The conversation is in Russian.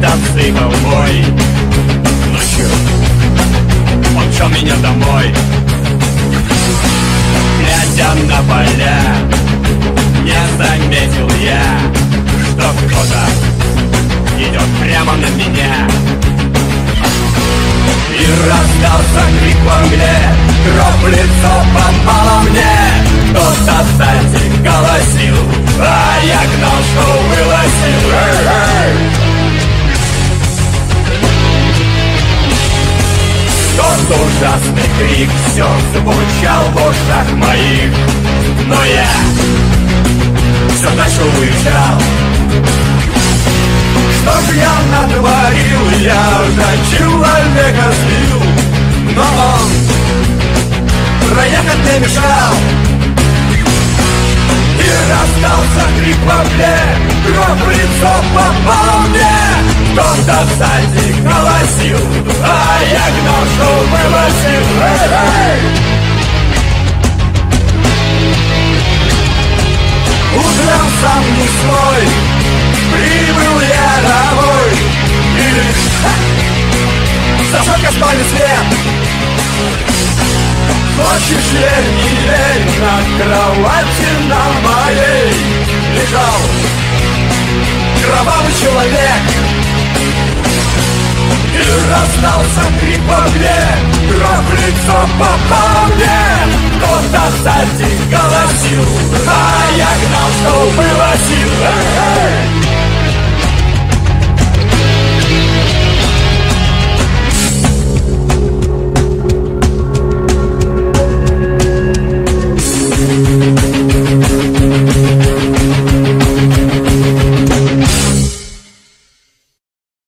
мотоцикл мой. Ночью он шел меня домой. Глядя на поля, не заметил я, что кто-то идет прямо на меня. И раздался крик во мгле, кровь в лицо попала мне. Кто-то сзади голосил, а я гнал, что было сил. Тот ужасный крик все звучал в ушах моих, но я все дальше уезжал. Что ж я натворил, я же человека сбил, но он проехать не мешал. И раздался крик во мгле, кровь в лицо попала мне. Кто-то сзади голосил, а я гнал, что было сил. Утром сам не свой прибыл я домой, и зажег я спальный свет. Хочешь верь, не верь, на кровати на моей лежал кровавый человек. И раздался крик во мгле, кровь в лицо попал мне.